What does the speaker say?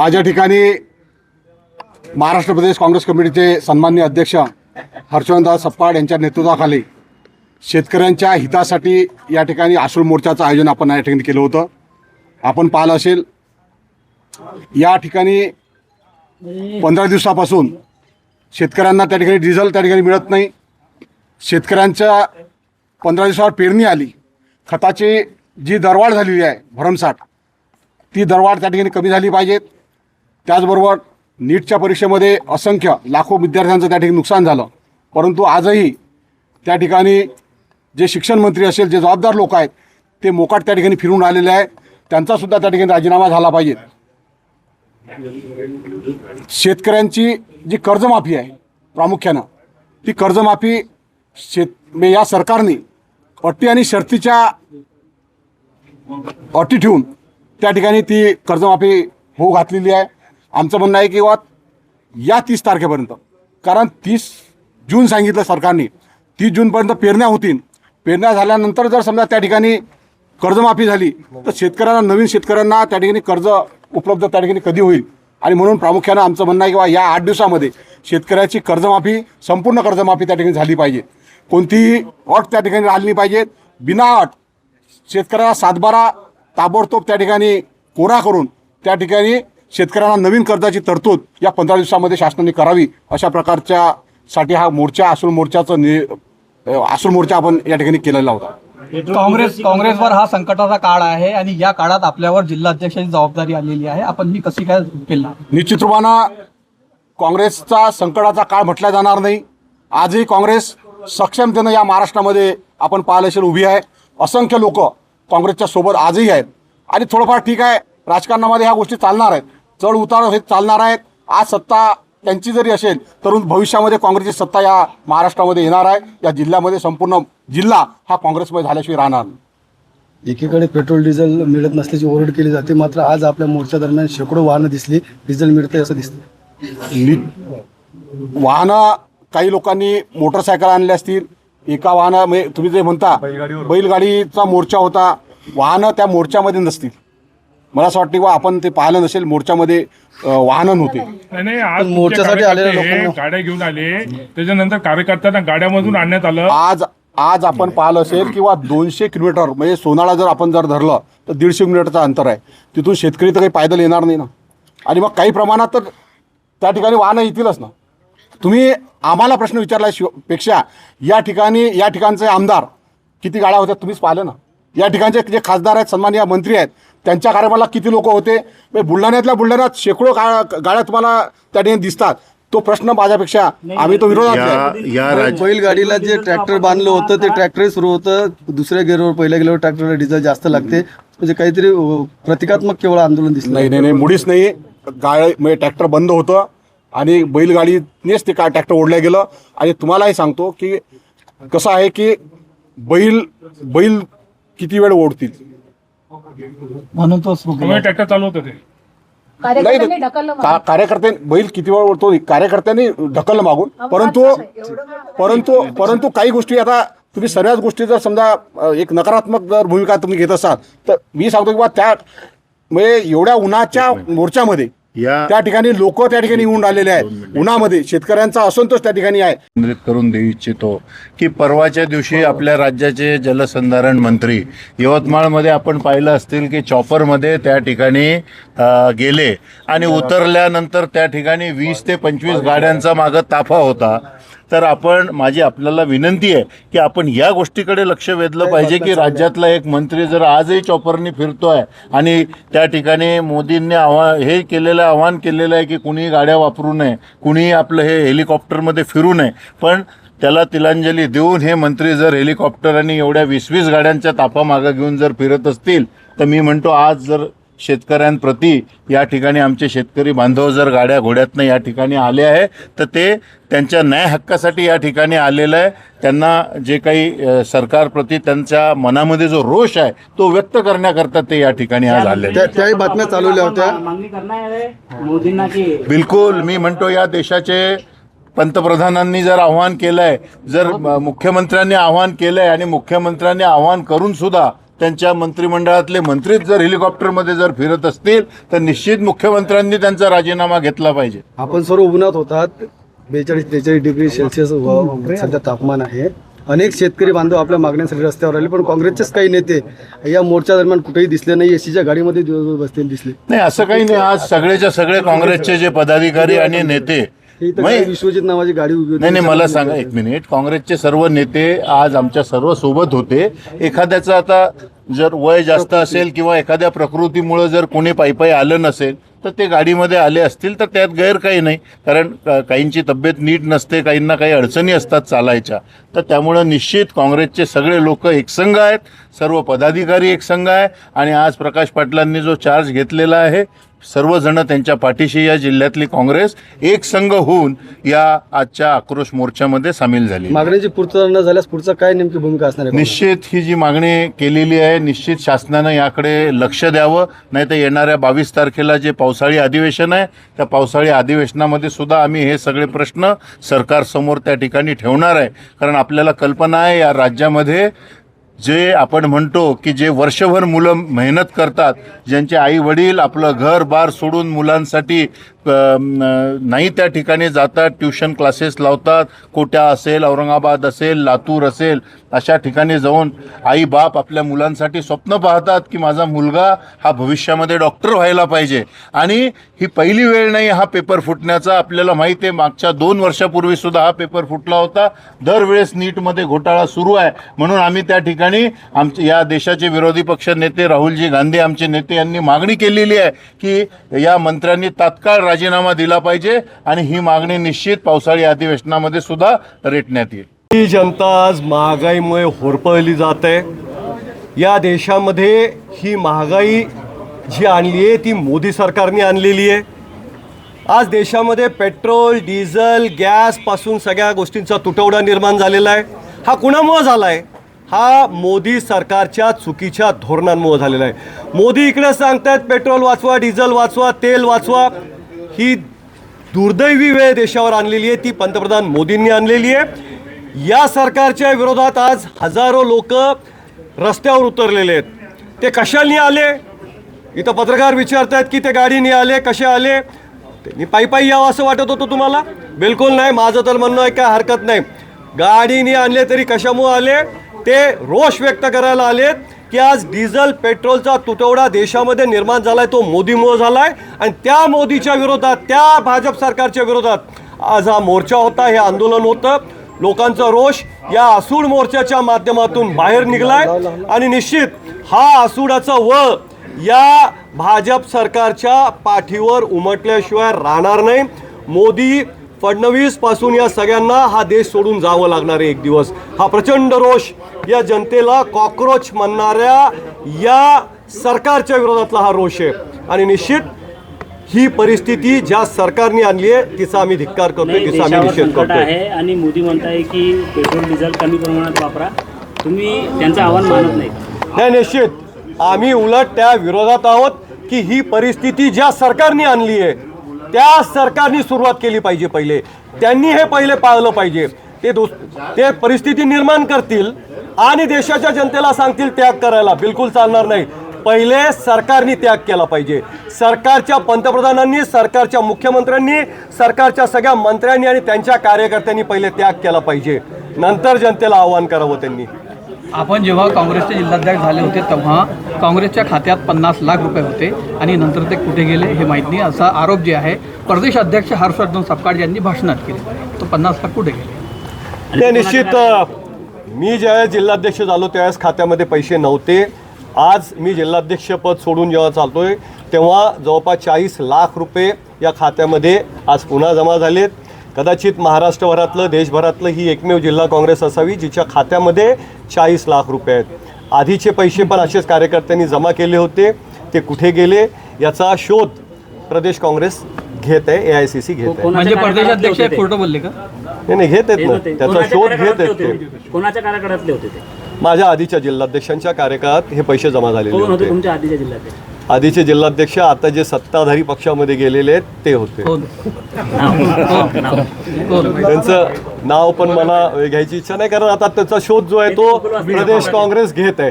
आज या ठिकाणी महाराष्ट्र प्रदेश काँग्रेस कमिटीचे सन्माननीय अध्यक्ष हर्षवर्धन सपकाळ यांच्या नेतृत्वाखाली शेतकऱ्यांच्या हितासाठी या ठिकाणी आश्रू मोर्चाचं आयोजन आपण या ठिकाणी केलं होतं. आपण पाहिलं असेल, या ठिकाणी 15 दिवसापासून शेतकऱ्यांना त्या ठिकाणी डिझेल त्या ठिकाणी मिळत नाही. शेतकऱ्यांच्या 15 दिवसावर पेरणी आली, खताची जी दरवाढ झालेली आहे भरमसाठ, ती दरवाढ त्या ठिकाणी कमी झाली पाहिजेत. त्याचबरोबर नीटच्या परीक्षेमध्ये असंख्य लाखो विद्यार्थ्यांचं त्या ठिकाणी नुकसान झालं, परंतु आजही त्या ठिकाणी जे शिक्षण मंत्री असेल, जे जबाबदार लोक आहेत, ते मोकाट त्या ठिकाणी फिरून राहिलेले आहेत. त्यांचासुद्धा त्या ठिकाणी राजीनामा झाला पाहिजे. शेतकऱ्यांची जी कर्जमाफी आहे प्रामुख्यानं, ती कर्जमाफी या सरकारने अटी आणि शर्तीच्या अटी ठेवून त्या ठिकाणी ती कर्जमाफी होऊ घातलेली आहे. आमचं म्हणणं आहे की या 30 तारखेपर्यंत, कारण 30 जून सांगितलं सरकारने, 30 जूनपर्यंत पेरण्या होतील. पेरण्या झाल्यानंतर जर समजा त्या ठिकाणी कर्जमाफी झाली तर शेतकऱ्यांना, नवीन शेतकऱ्यांना त्या ठिकाणी कर्ज उपलब्ध त्या ठिकाणी कधी होईल. आणि म्हणून प्रामुख्यानं आमचं म्हणणं आहे की या 8 दिवसामध्ये शेतकऱ्याची कर्जमाफी, संपूर्ण कर्जमाफी त्या ठिकाणी झाली पाहिजे. कोणतीही अट त्या ठिकाणी राहिली नाही पाहिजे. बिना अट शेतकऱ्याला 7/12 ताबडतोब त्या ठिकाणी कोरा करून त्या ठिकाणी शेतकऱ्यांना नवीन कर्जाची तरतूद या 15 दिवसामध्ये शासनाने करावी. अशा प्रकारच्या साठी हा मोर्चा, आश्रू मोर्चा आपण या ठिकाणी केलेला होता. काँग्रेसवर हा संकटाचा काळ आहे आणि या काळात आपल्यावर जिल्हा अध्यक्षाची जबाबदारी आलेली आहे. आपण ही कशी काय केला? निश्चित रूपानं काँग्रेसचा संकटाचा काळ म्हटला जाणार नाही. आजही काँग्रेस सक्षमतेनं या महाराष्ट्रामध्ये आपण पाहिलं असेल उभी आहे. असंख्य लोक काँग्रेसच्या सोबत आजही आहेत. आणि थोडंफार ठीक आहे, राजकारणामध्ये ह्या गोष्टी चालणार आहेत, चढ उतार हे चालणार आहेत. आज सत्ता त्यांची जरी असेल तर भविष्यामध्ये काँग्रेसची सत्ता या महाराष्ट्रामध्ये येणार आहे. या जिल्ह्यामध्ये संपूर्ण जिल्हा हा काँग्रेसमध्ये झाल्याशिवाय राहणार नाही. एकीकडे पेट्रोल डिझेल मिळत नसल्याची ओरड केली जाते, मात्र आज आपल्या मोर्चा दरम्यान शेकडो वाहनं दिसली, डिझेल मिळते असं दिसतं. वाहनं काही लोकांनी मोटरसायकल आणल्या असतील, एका वाहना म्हणजे तुम्ही जे म्हणता बैलगाडीचा मोर्चा होता, वाहनं त्या मोर्चामध्ये नसतील. मला असं वाटतं की आपण ते पाहिलं नसेल, मोर्चामध्ये वाहनं नव्हते. नाही, आज मोर्चासाठी आलेल्या लोकांना गाड्या घेऊन आले, त्याच्यानंतर कार्यकर्त्यांना गाड्यामधून आणण्यात आलं. आज आपण पाहिलं असेल किंवा 200 किलोमीटर म्हणजे सोनाळा जर आपण धरलं तर 150 किलोमीटरचं अंतर आहे. तिथून शेतकरी तर काही पायदल येणार नाही ना. आणि मग काही प्रमाणात तर त्या ठिकाणी वाहनं येतीलच ना. तुम्ही आम्हाला प्रश्न विचारल्यापेक्षा या ठिकाणचे आमदार किती गाड्या होत्या तुम्हीच पाहिलं ना. या ठिकाणचे जे खासदार आहेत, सन्माननीय मंत्री आहेत, त्यांच्या कार्यक्रमाला किती लोक होते. बुलढाण्यात शेकडो गाड्या तुम्हाला त्या ठिकाणी दिसतात. तो प्रश्न माझ्यापेक्षा आम्ही तो विरोधात. बैलगाडीला जे ट्रॅक्टर बांधलं होतं ते ट्रॅक्टरही सुरू होतं दुसऱ्या गेअरवर, पहिल्या गेअरवर ट्रॅक्टरला डिझेल जास्त लागते, म्हणजे काहीतरी प्रतिकात्मक केवळ आंदोलन दिसलं. नाही, मुळीच नाही. म्हणजे ट्रॅक्टर बंद होतं आणि बैलगाडीनेच ते ट्रॅक्टर ओढलं गेलं. आणि तुम्हालाही सांगतो की कसं आहे की बैल किती वेळ ओढतील म्हणून तो ट्रॅक्टर चालू होतं ते. कार्यकर्ते बैल किती वेळ ओढतो, कार्यकर्त्यांनी ढकललं मागून. परंतु काही गोष्टी, आता तुम्ही सर्वच गोष्टी जर समजा एक नकारात्मक जर भूमिका तुम्ही घेत असाल तर मी सांगतो की त्या म्हणजे एवढ्या उन्हाच्या मोर्चामध्ये त्या ठिकाणी लोक त्या ठिकाणी येऊन राहिलेले आहेत. उन्हामध्ये शेतकऱ्यांचा असंतोष त्या ठिकाणी आहे. केंद्रित करून देऊ इच्छितो की परवाच्या दिवशी आपल्या राज्याचे जलसंधारण मंत्री यवतमाळमध्ये आपण पाहिलं असतील की चॉपरमध्ये त्या ठिकाणी गेले आणि उतरल्यानंतर त्या ठिकाणी 20 ते 25 गाड्यांचा मागं ताफा होता. तर माझी आपल्याला विनंती आहे की आपण या गोष्टीकडे लक्ष वेधलं पाहिजे की राज्यातला एक मंत्री जर आजही चॉपरनी फिरतोय आणि त्या ठिकाणी मोदींनी आवाहन केलेलं आहे की कुणी गाड्या वापरू नये, कुणी आपलं हे हेलिकॉप्टरमध्ये फिरू नये, पण त्याला तिलांजली देऊन हे मंत्री जर हेलिकॉप्टर आणि एवढ्या 20-20 गाड्यांच्या ताफा मागं घेऊन जर फिरत असतील तर मी म्हणतो आज जर शेतकऱ्यांप्रती या ठिकाणी आमचे शेतकरी बांधव जर गाड्या घोड्यातनं या ठिकाणी आले आहे तर ते त्यांच्या न्याय हक्कासाठी या ठिकाणी आलेलं आहे. त्यांना जे काही सरकारप्रती त्यांच्या मनामध्ये जो रोष आहे तो व्यक्त करण्याकरता ते या ठिकाणी आज आले. त्याही बातम्या चालवल्या होत्या. बिलकुल, मी म्हणतो या देशाचे पंतप्रधानांनी जर आव्हान केलं आहे, जर मुख्यमंत्र्यांनी आव्हान केलं आहे आणि मुख्यमंत्र्यांनी आव्हान करून सुद्धा त्यांच्या मंत्रिमंडळातले मंत्रीच जर हेलिकॉप्टरमध्ये जर फिरत असतील तर निश्चित मुख्यमंत्र्यांनी त्यांचा राजीनामा घेतला पाहिजे. आपण सर्व उन्हात होतात. 42-43 डिग्री सेल्सिअस सध्या तापमान आहे. अनेक शेतकरी बांधव आपल्या मागण्यांसाठी रस्त्यावर आले, पण काँग्रेसचेच काही नेते या मोर्चा दरम्यान कुठेही दिसले नाही. एसीच्या गाडीमध्ये दिवसभर बसलेले दिसले. नाही, असं काही नाही. आज सगळेच्या सगळे काँग्रेसचे जे पदाधिकारी आणि नेते इथं काही विश्वजित नावाची गाडी उभी होती. नाही, मला सांगा एक मिनिट. काँग्रेसचे सर्व नेते आज आमच्या सर्व सोबत होते. एखाद्याचं आता जर वय जास्त असेल किंवा एखाद्या प्रकृतीमुळे जर कोणी पायी आलं नसेल तर ते गाडीमध्ये आले असतील तर त्यात गैर काही नाही. कारण काहींची तब्येत नीट नसते, काहींना काही अडचणी असतात चालायच्या. तर त्यामुळं निश्चित काँग्रेसचे सगळे लोक एकसंघ आहेत, सर्व पदाधिकारी एकसंघ आहे. आणि आज प्रकाश पाटलांनी जो चार्ज घेतलेला आहे, सर्वजण त्यांच्या पाठीशी या जिल्ह्यातली काँग्रेस एक संघ होऊन या आजच्या आक्रोश मोर्चामध्ये सामील झाली. मागण्यांची पूर्तता न झाल्यास पुढचा काय नेमकी भूमिका असणार आहे? निश्चित ही जी मागणी केलेली आहे, निश्चित शासनानं याकडे लक्ष द्यावं. नाही तर येणाऱ्या 22 तारखेला जे पावसाळी अधिवेशन आहे, त्या पावसाळी अधिवेशनामध्ये सुद्धा आम्ही हे सगळे प्रश्न सरकारसमोर त्या ठिकाणी ठेवणार आहे. कारण आपल्याला कल्पना आहे या राज्यामध्ये जे आपण म्हणतो की जे वर्षभर मुलं मेहनत करतात, ज्यांचे आई वडील आपलं घर बार सोडून मुलांसाठी नाही त्या ठिकाणी जातात, ट्युशन क्लासेस लावतात, कोटा असेल, औरंगाबाद असेल, लातूर असेल, अशा ठिकाणी जाऊन आई बाप आपल्या मुलांसाठी स्वप्न पाहतात की माझा मुलगा हा भविष्यामध्ये डॉक्टर व्हायला पाहिजे. आणि ही पहिली वेळ नाही हा पेपर फुटण्याचा. आपल्याला माहिती आहे मागच्या 2 वर्षापूर्वीसुद्धा हा पेपर फुटला होता. दरवेळेस नीटमध्ये घोटाळा सुरू आहे. म्हणून आम्ही त्या ठिकाणी आमचे या देशाचे विरोधी पक्ष नेते राहुलजी गांधी आमचे नेते यांनी मागणी केलेली आहे की या मंत्र्यांनी तात्काळ राजीनामा दिला पाहिजे. आणि ही मागणी निश्चित पावसाळी अधिवेशनामध्ये सुद्धा रेटण्यात येईल. ही जनता आज महागाईमुळे होरपळली जाते. या देशामध्ये ही महागाई जी आणली आहे ती मोदी सरकारने आणलेली आहे. आज देशामध्ये पेट्रोल, डिझेल, गॅसपासून सगळ्या गोष्टींचा तुटवडा निर्माण झालेला आहे. हा कुणामुळे झाला आहे? हा मोदी सरकारच्या चुकीच्या धोरणांमुळे झालेला आहे. मोदी इकडे सांगतात पेट्रोल वाचवा, डिझेल वाचवा, तेल वाचवा. ही दुर्दैवी वेळ देशावर आणलेली आहे, ती पंतप्रधान मोदींनी आणलेली आहे. या सरकारच्या विरोधात आज हजारो लोक रस्त्यावर उतरलेले आहेत. ते कशाने आले? इथं पत्रकार विचारतात की ते गाडीने आले, कसे आले? त्यांनी पायी यावं असं वाटत होतं तुम्हाला? बिलकुल नाही. माझं तर म्हणणं आहे काय हरकत नाही. गाडीने आणले तरी कशामुळे आले? ते रोष व्यक्त करायला आलेत की आज डिझेल पेट्रोलचा तुटवडा देशामध्ये निर्माण झालाय, तो मोदीमुळे झालाय. आणि त्या मोदीच्या विरोधात, त्या भाजप सरकारच्या विरोधात आज हा मोर्चा होता, हे आंदोलन होतं. लोकांचा रोष या आसूड मोर्चाच्या माध्यमातून बाहेर निघलाय. आणि निश्चित हा आसूडाचा वळ या भाजप सरकारच्या पाठीवर उमटल्याशिवाय राहणार नाही. मोदी, फडणवीस पासून या सगळ्यांना हा देश सोडून जावं लागणार आहे एक दिवस. हा प्रचंड रोष या जनतेला कॉक्रोच म्हणणाऱ्या या सरकारच्या विरोधातला हा रोष आहे. आणि निश्चित ही परिस्थिती ज्या सरकारने आणली आहे तिचा आम्ही धिक्कार करतोय, तिचा आम्ही निषेध करतोय. आणि मोदी म्हणताय की पेट्रोल डिझेल कमी प्रमाणात वापरा, तुम्ही त्यांचं आव्हान मानत नाही? नाही, निश्चित आम्ही उलट त्या विरोधात आहोत की ही परिस्थिती ज्या सरकारने आणली आहे त्या सरकारने सुरुवात केली पाहिजे. पहिले त्यांनी हे पहिले पाळलं पाहिजे. ते परिस्थिती निर्माण करतील आणि देशाच्या जनतेला सांगतील त्याग करायला. बिलकुल चालणार नाही. पहिले सरकारने त्याग केला पाहिजे. सरकारच्या पंतप्रधानांनी, सरकारच्या मुख्यमंत्र्यांनी, सरकारच्या सगळ्या मंत्र्यांनी आणि त्यांच्या कार्यकर्त्यांनी पहिले त्याग केला पाहिजे. नंतर जनतेला आव्हान करावं त्यांनी. आपण जेव्हा काँग्रेसचे जिल्हाध्यक्ष झाले होते तेव्हा काँग्रेसच्या खात्यात 50 लाख रुपये होते आणि नंतर ते कुठे गेले हे माहीत नाही, असा आरोप जे आहे प्रदेश अध्यक्ष हर्षवर्धन सपकाळ यांनी भाषणात केले. तो 50 लाख कुठे गेले? ते निश्चित मी ज्यावेळेस जिल्हाध्यक्ष झालो त्यावेळेस खात्यामध्ये पैसे नव्हते. आज मी जिल्हाध्यक्षपद सोडून जेव्हा चालतोय तेव्हा जवळपास 40 लाख रुपये या खात्यामध्ये आज पुन्हा जमा झालेत. कदाचित महाराष्ट्रभरातलं, देशभरातलं ही एकमेव जिल्हा काँग्रेस असावी जिच्या खात्यामध्ये 40 लाख रुपये आहेत. आधीचे पैसे पण असेच कार्यकर्त्यांनी जमा केले होते, ते कुठे गेले याचा शोध प्रदेश काँग्रेस घेत आहे, AICC घेत आहे. म्हणजे प्रदेश अध्यक्ष खोटं बोलले का? नाही, घेत आहेत ना, त्याचा शोध घेत आहेत ते. कोणाच्या कार्यकाळातले होते ते? माझ्या आधीच्या जिल्हाध्यक्षांच्या कार्यकाळात हे पैसे जमा झालेले कोण होते होते. तुमच्या आधीच्या जिल्ह्यात? आधीचे जिल्हाध्यक्ष आता जे सत्ताधारी पक्षामध्ये गेलेले आहेत ते होते. त्यांचं नाव पण मला घ्यायची इच्छा नाही, कारण आता त्याचा शोध जो आहे तो प्रदेश काँग्रेस घेत आहे.